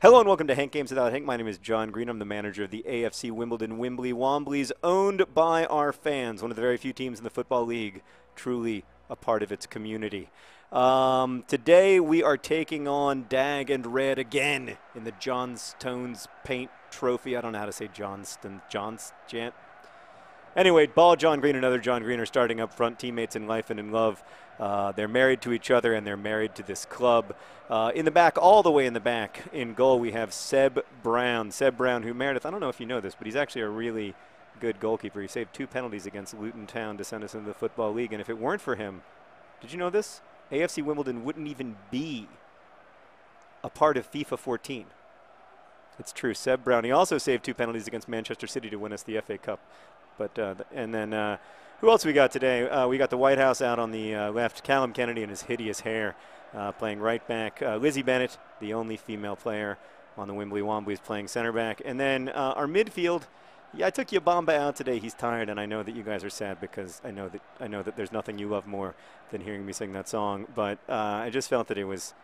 Hello and welcome to Hank Games Without Hank. My name is John Green. I'm the manager of the AFC Wimbly Womblys, owned by our fans, one of the very few teams in the Football League, truly a part of its community. Today we are taking on Dag and Red again in the Johnstone's Paint Trophy. I don't know how to say Anyway, Ball, John Green, and another John Green are starting up front, teammates in life and in love. They're married to each other, and they're married to this club. In the back, all the way in the back, in goal, we have Seb Brown. Seb Brown, who, Meredith, I don't know if you know this, but he's actually a really good goalkeeper. He saved 2 penalties against Luton Town to send us into the Football League, and if it weren't for him, did you know this? AFC Wimbledon wouldn't even be a part of FIFA 14. It's true, Seb Brown. He also saved 2 penalties against Manchester City to win us the FA Cup. But and then who else we got today? We got the White House out on the left, Callum Kennedy and his hideous hair playing right back. Lizzie Bennett, the only female player on the Wimbly Womblys, playing center back. And then our midfield, yeah, I took Yabamba out today. He's tired, and I know that you guys are sad because I know that there's nothing you love more than hearing me sing that song. But I just felt that it was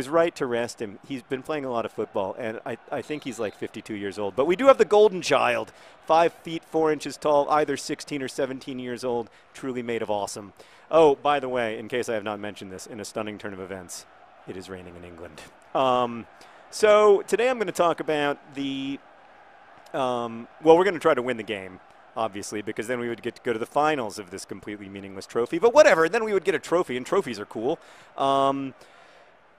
right to rest him. He's been playing a lot of football, and I think he's like 52 years old. But we do have the golden child, 5 feet 4 inches tall, either 16 or 17 years old, truly made of awesome. Oh, by the way, in case I have not mentioned this, in a stunning turn of events, it is raining in England. So today I'm going to talk about the, well, we're going to try to win the game, obviously, because then we would get to go to the finals of this completely meaningless trophy. But whatever, then we would get a trophy, and trophies are cool.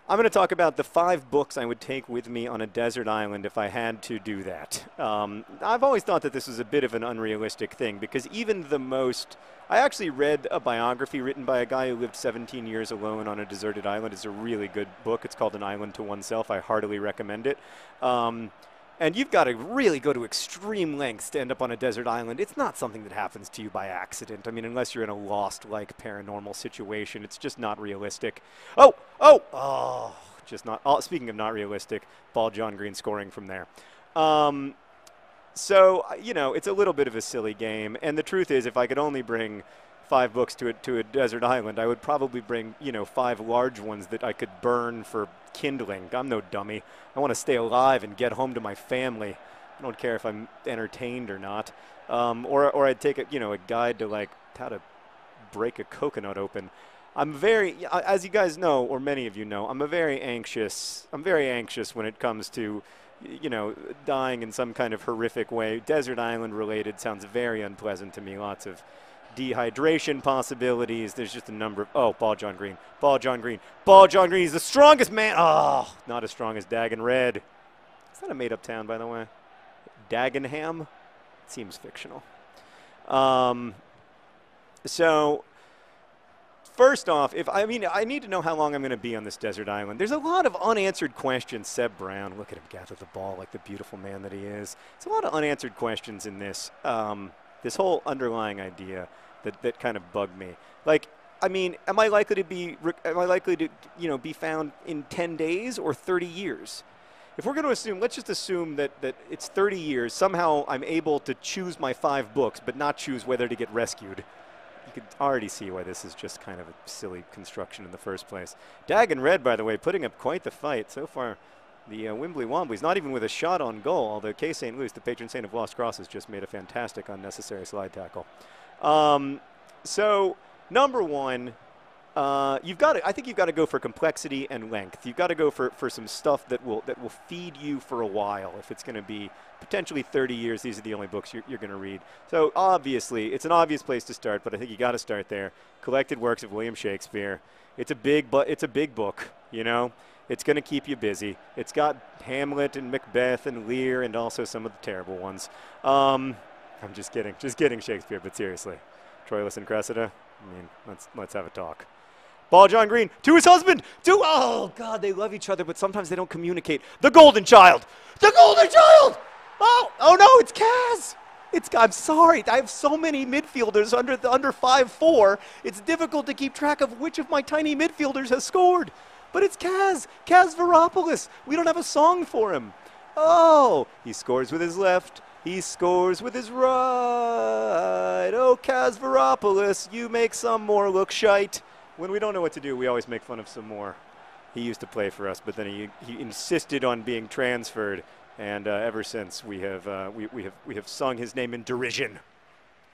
I'm going to talk about the 5 books I would take with me on a desert island if I had to do that. I've always thought that this was a bit of an unrealistic thing because even the most... I actually read a biography written by a guy who lived 17 years alone on a deserted island. It's a really good book. It's called An Island to Oneself. I heartily recommend it. And you've got to really go to extreme lengths to end up on a desert island. It's not something that happens to you by accident. I mean, unless you're in a Lost-like paranormal situation, it's just not realistic. Just not. Oh, speaking of not realistic, Ball, John Green scoring from there. So, you know, it's a little bit of a silly game. And the truth is, if I could only bring 5 books to a desert island, I would probably bring, 5 large ones that I could burn for kindling. I'm no dummy. I want to stay alive and get home to my family. I don't care if I'm entertained or not. Or I'd take a guide to like how to break a coconut open. I'm very, as you guys know, or many of you know, I'm very anxious when it comes to, dying in some kind of horrific way. Desert island related sounds very unpleasant to me. Lots of dehydration possibilities. There's just a number of... Oh, Ball, John Green. Ball, John Green. Ball, John Green. He's the strongest man. Oh, not as strong as Dag and Red. Is that a made-up town, by the way? Dagenham? Seems fictional. So, first off, I need to know how long I'm going to be on this desert island. There's a lot of unanswered questions. Seb Brown, look at him gather the ball like the beautiful man that he is. There's a lot of unanswered questions in this. This whole underlying idea that kind of bugged me. Like, I mean, am I likely to be found in 10 days or 30 years? If we're going to assume, let's just assume that it's 30 years. Somehow I'm able to choose my 5 books, but not choose whether to get rescued. You could already see why this is just kind of a silly construction in the first place. Dag and Red, by the way, putting up quite the fight so far. The Wimbly Womblys, not even with a shot on goal, although K. St. Louis, the patron saint of lost crosses, just made a fantastic unnecessary slide tackle. So, number one, I think you've got to go for complexity and length. You've got to go for some stuff that will feed you for a while. If it's going to be potentially 30 years, these are the only books you're going to read. So, obviously, it's an obvious place to start, but I think you got to start there. Collected Works of William Shakespeare. It's a big book, you know. It's going to keep you busy. It's got Hamlet and Macbeth and Lear and also some of the terrible ones. I'm just kidding Shakespeare, but seriously. Troilus and Cressida, I mean, let's have a talk. Ball, John Green, to his husband, oh God, they love each other, but sometimes they don't communicate. The golden child! The golden child! Oh no, it's Kaz! I'm sorry, I have so many midfielders under 5'4", it's difficult to keep track of which of my tiny midfielders has scored. But it's Kaz Varopoulos. We don't have a song for him. Oh, he scores with his left. He scores with his right. Oh, Kaz Varopoulos, you make some more look shite. When we don't know what to do, we always make fun of some more. He used to play for us, but then he insisted on being transferred, and ever since we have sung his name in derision.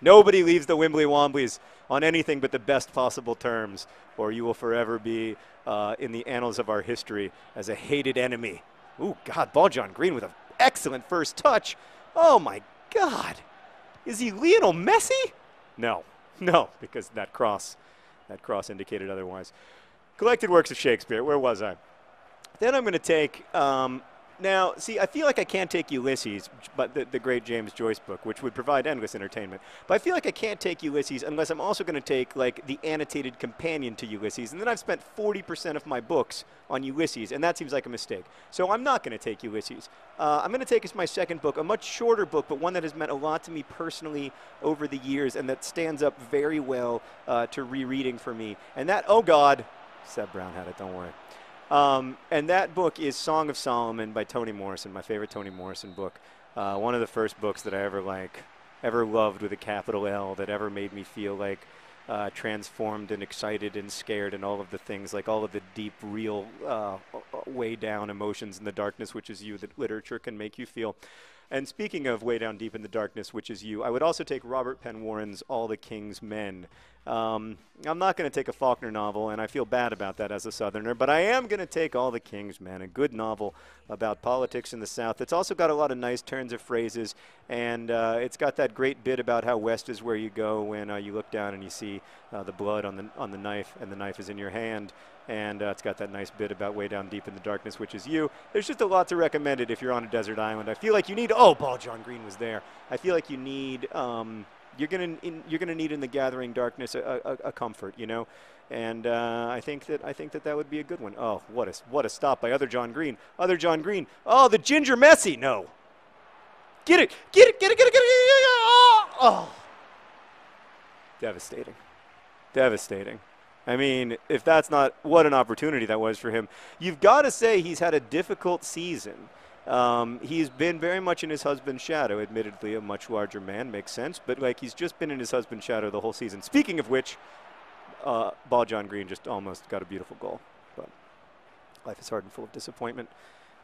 Nobody leaves the Wimbly Womblys on anything but the best possible terms, or you will forever be in the annals of our history as a hated enemy. Ooh, God, ball John Green with an excellent first touch. Oh, my God. Is he Lionel Messi? No, because that cross indicated otherwise. Collected works of Shakespeare. Where was I? Then I'm going to take now, see, I feel like I can't take Ulysses, but the great James Joyce book, which would provide endless entertainment. But I feel like I can't take Ulysses unless I'm also going to take, like, the annotated companion to Ulysses. And then I've spent 40% of my books on Ulysses, and that seems like a mistake. So I'm not going to take Ulysses. I'm going to take as my second book, a much shorter book, but one that has meant a lot to me personally over the years and that stands up very well to rereading for me. And that, oh, God, Seb Brown had it, don't worry. And that book is Song of Solomon by Toni Morrison, my favorite Toni Morrison book. One of the first books that I ever loved with a capital L, that ever made me feel like transformed and excited and scared and all of the things, like all of the deep, real, way down emotions in the darkness, which is you, that literature can make you feel. And speaking of way down deep in the darkness, which is you, I would also take Robert Penn Warren's All the King's Men. I'm not going to take a Faulkner novel, and I feel bad about that as a Southerner, but I am going to take All the King's Men, a good novel about politics in the South. It's also got a lot of nice turns of phrases, and it's got that great bit about how west is where you go when you look down and you see the blood on the knife, and the knife is in your hand. And it's got that nice bit about way down deep in the darkness, which is you. There's just a lot to recommend it if you're on a desert island. I feel like you need, oh, Paul John Green was there. I feel like you need, you're gonna need in the gathering darkness a comfort, you know. And I think that would be a good one. Oh, what a stop by other John Green. Other John Green. Oh, the Ginger Messi. No. Get it. Oh. Devastating. Devastating. I mean, if that's not, what an opportunity that was for him. You've got to say he's had a difficult season. He's been very much in his husband's shadow, admittedly a much larger man, makes sense, but like he's just been in his husband's shadow the whole season. Speaking of which, Ball John Green just almost got a beautiful goal. But life is hard and full of disappointment,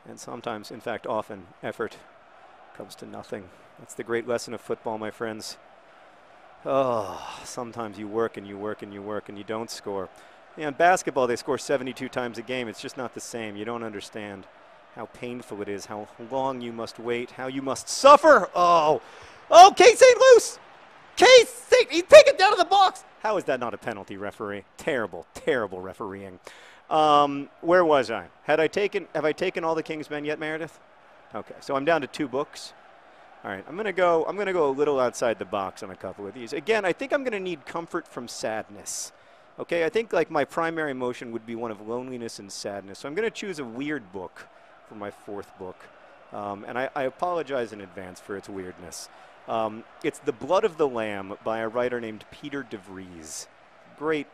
and sometimes, in fact, often, effort comes to nothing. That's the great lesson of football, my friends. Oh, sometimes you work and you work and you work and you don't score. Yeah, in basketball, they score 72 times a game. It's just not the same. You don't understand how painful it is, how long you must wait, how you must suffer. Oh, Kate St. Luce! Kate St. He's taken down to the box. How is that not a penalty, referee? Terrible, terrible refereeing. Where was I? Have I taken All the King's Men yet, Meredith? Okay, so I'm down to 2 books. All right, I'm gonna go a little outside the box on a couple of these. Again, I think I'm gonna need comfort from sadness. Okay, I think like my primary emotion would be one of loneliness and sadness. So I'm gonna choose a weird book for my 4th book, and I apologize in advance for its weirdness. It's The Blood of the Lamb by a writer named Peter DeVries. Great.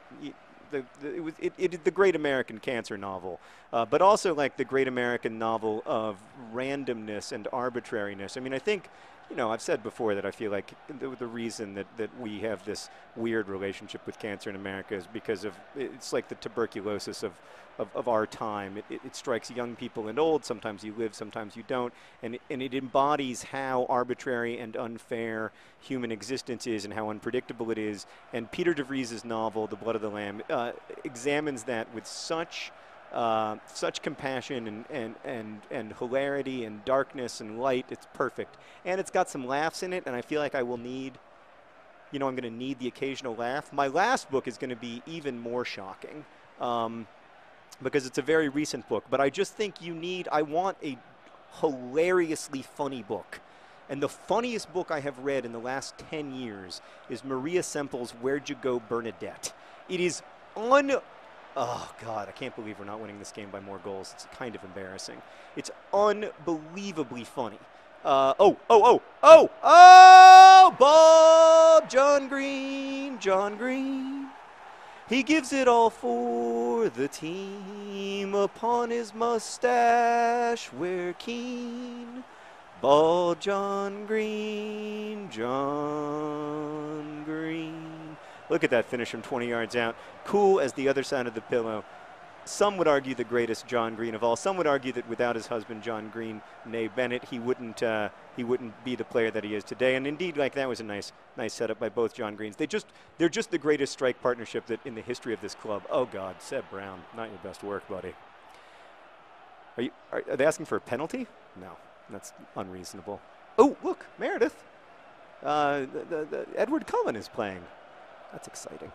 The great American cancer novel, but also like the great American novel of randomness and arbitrariness. I mean, I think, you know, I've said before that I feel like the reason that we have this weird relationship with cancer in America is because of, it's like the tuberculosis of our time. It strikes young people and old. Sometimes you live, sometimes you don't. And it embodies how arbitrary and unfair human existence is and how unpredictable it is. And Peter DeVries' novel, The Blood of the Lamb, examines that with such compassion and hilarity and darkness and light. It's perfect. And it's got some laughs in it, and I feel like I will need, you know, I'm going to need the occasional laugh. My last book is going to be even more shocking. Because it's a very recent book, but I just think I want a hilariously funny book. And the funniest book I have read in the last 10 years is Maria Semple's Where'd You Go, Bernadette? It is oh God, I can't believe we're not winning this game by more goals. It's kind of embarrassing. It's unbelievably funny. Bob John Green. He gives it all for the team. Upon his mustache we're keen. Ball John Green. Look at that finish from 20 yards out. Cool as the other side of the pillow. some would argue the greatest John Green of all. Some would argue that without his husband John Green, née Bennett, he wouldn't be the player that he is today. And indeed, like, that was a nice setup by both John Greens. They're just the greatest strike partnership that in the history of this club. Oh God, Seb Brown, not your best work, buddy. Are they asking for a penalty? No, that's unreasonable. Oh, look, Meredith. The Edward Cullen is playing. That's exciting.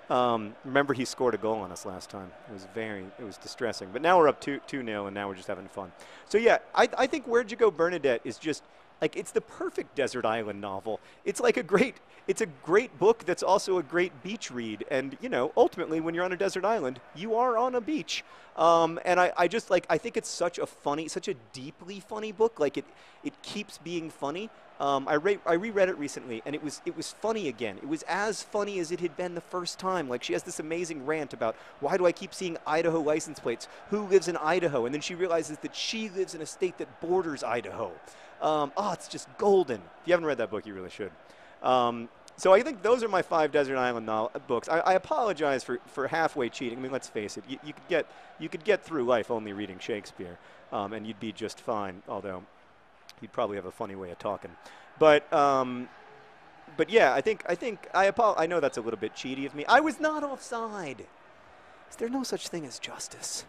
Remember, he scored a goal on us last time. It was distressing. But now we're up 2-0, and now we're just having fun. So yeah, I think Where'd You Go, Bernadette is just like, it's the perfect desert island novel. It's like it's a great book that's also a great beach read. And you know, ultimately, when you're on a desert island, you are on a beach. And I just like, I think it's such a deeply funny book. Like, it keeps being funny. I reread it recently, and it was funny again. It was as funny as it had been the first time. Like, she has this amazing rant about, why do I keep seeing Idaho license plates? Who lives in Idaho? And then she realizes that she lives in a state that borders Idaho. It's just golden. If you haven't read that book, you really should. So I think those are my 5 desert island books. I apologize for halfway cheating. I mean, let's face it. You could get through life only reading Shakespeare, and you'd be just fine. Although he'd probably have a funny way of talking. But yeah, I know that's a little bit cheaty of me. I was not offside. Is there no such thing as justice?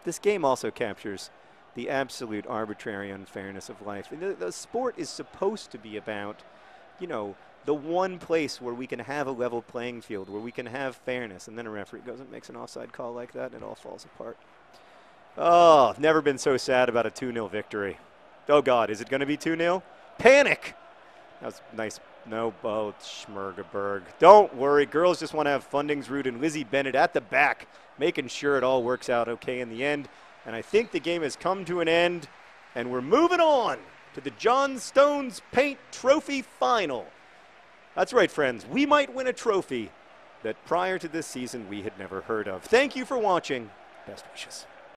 This game also captures the absolute arbitrary unfairness of life. The sport is supposed to be about, you know, the one place where we can have a level playing field, where we can have fairness, and then a referee goes and makes an offside call like that, and it all falls apart. Oh, I've never been so sad about a 2-0 victory. Oh, God, is it going to be 2-0? Panic! That was nice. No, Schmergeberg. Don't worry. Girls just want to have Fundingsrud and Lizzie Bennett at the back, making sure it all works out okay in the end. And I think the game has come to an end, and we're moving on to the John Stones Paint Trophy Final. That's right, friends. We might win a trophy that prior to this season we had never heard of. Thank you for watching. Best wishes.